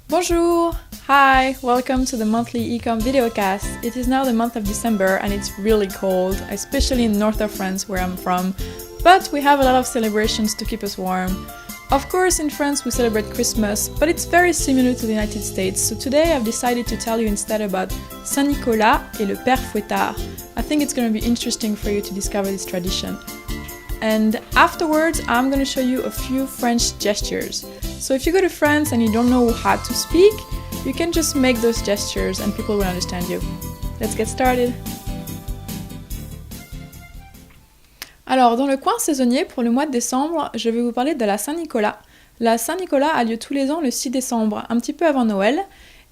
Bonjour! Hi! Welcome to the monthly Ecom videocast. It is now the month of December and it's really cold, especially in north of France where I'm from, but we have a lot of celebrations to keep us warm. Of course, in France we celebrate Christmas, but it's very similar to the United States, so today I've decided to tell you instead about Saint-Nicolas et le Père Fouettard. I think it's going to be interesting for you to discover this tradition. And afterwards, I'm going to show you a few French gestures. So if you go to France and you don't know how to speak, you can just make those gestures and people will understand you. Let's get started. Alors, dans le coin saisonnier, pour le mois de décembre, je vais vous parler de la Saint-Nicolas. La Saint-Nicolas a lieu tous les ans le 6 décembre, un petit peu avant Noël,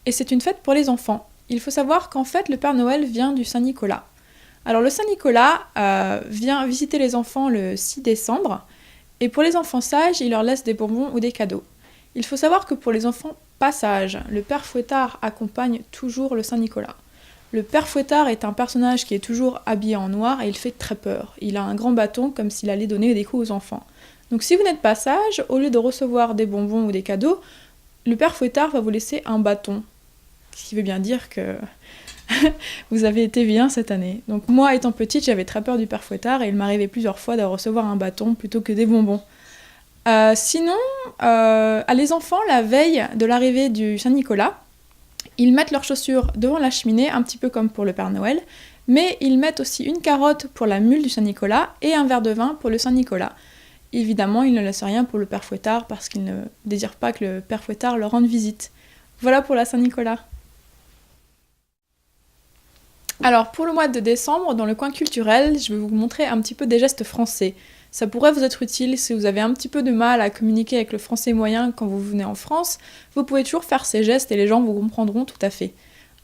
et c'est une fête pour les enfants. Il faut savoir qu'en fait, le Père Noël vient du Saint-Nicolas. Alors le Saint-Nicolas vient visiter les enfants le 6 décembre, et pour les enfants sages, il leur laisse des bonbons ou des cadeaux. Il faut savoir que pour les enfants pas sages, le Père Fouettard accompagne toujours le Saint-Nicolas. Le Père Fouettard est un personnage qui est toujours habillé en noir et il fait très peur. Il a un grand bâton comme s'il allait donner des coups aux enfants. Donc si vous n'êtes pas sage, au lieu de recevoir des bonbons ou des cadeaux, le Père Fouettard va vous laisser un bâton. Ce qui veut bien dire que vous avez été vilain cette année. Donc moi, étant petite, j'avais très peur du Père Fouettard et il m'arrivait plusieurs fois de recevoir un bâton plutôt que des bonbons. Sinon, les enfants, la veille de l'arrivée du Saint-Nicolas, ils mettent leurs chaussures devant la cheminée, un petit peu comme pour le Père Noël, mais ils mettent aussi une carotte pour la mule du Saint-Nicolas et un verre de vin pour le Saint-Nicolas. Évidemment, ils ne laissent rien pour le Père Fouettard parce qu'ils ne désirent pas que le Père Fouettard leur rende visite. Voilà pour la Saint-Nicolas. Alors pour le mois de décembre, dans le coin culturel, je vais vous montrer un petit peu des gestes français. Ça pourrait vous être utile si vous avez un petit peu de mal à communiquer avec le français moyen quand vous venez en France, vous pouvez toujours faire ces gestes et les gens vous comprendront tout à fait.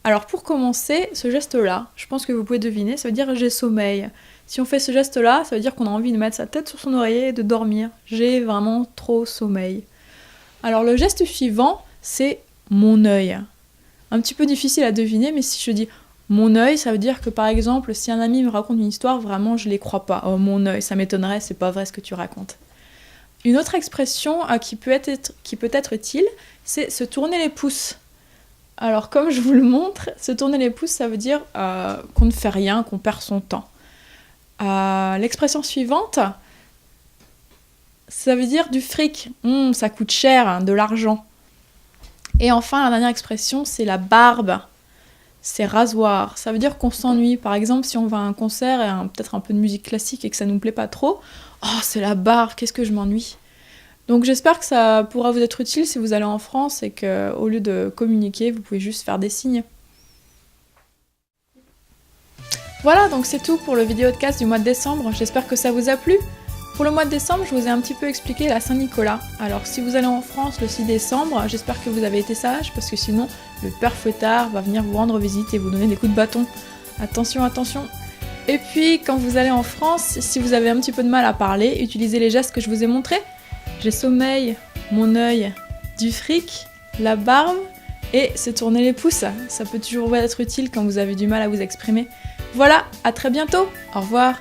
Alors pour commencer, ce geste-là, je pense que vous pouvez deviner, ça veut dire j'ai sommeil. Si on fait ce geste-là, ça veut dire qu'on a envie de mettre sa tête sur son oreiller et de dormir. J'ai vraiment trop sommeil. Alors le geste suivant, c'est mon œil. Un petit peu difficile à deviner, mais si je dis mon œil, ça veut dire que par exemple, si un ami me raconte une histoire, vraiment je les crois pas. Oh mon œil, ça m'étonnerait, c'est pas vrai ce que tu racontes. Une autre expression qui peut être utile, c'est se tourner les pouces. Alors comme je vous le montre, se tourner les pouces, ça veut dire qu'on ne fait rien, qu'on perd son temps. L'expression suivante, ça veut dire du fric. Ça coûte cher, hein, de l'argent. Et enfin, la dernière expression, c'est la barbe. C'est rasoir, ça veut dire qu'on s'ennuie. Par exemple, si on va à un concert et peut-être un peu de musique classique et que ça nous plaît pas trop, oh c'est la barbe, qu'est-ce que je m'ennuie. Donc j'espère que ça pourra vous être utile si vous allez en France et qu'au lieu de communiquer, vous pouvez juste faire des signes. Voilà, donc c'est tout pour le vidéocast du mois de décembre, j'espère que ça vous a plu. Pour le mois de décembre, je vous ai un petit peu expliqué la Saint-Nicolas. Alors si vous allez en France le 6 décembre, j'espère que vous avez été sages, parce que sinon, le Père Fouettard va venir vous rendre visite et vous donner des coups de bâton. Attention, attention. Et puis, quand vous allez en France, si vous avez un petit peu de mal à parler, utilisez les gestes que je vous ai montrés. J'ai sommeil, mon œil, du fric, la barbe et se tourner les pouces. Ça peut toujours être utile quand vous avez du mal à vous exprimer. Voilà, à très bientôt. Au revoir.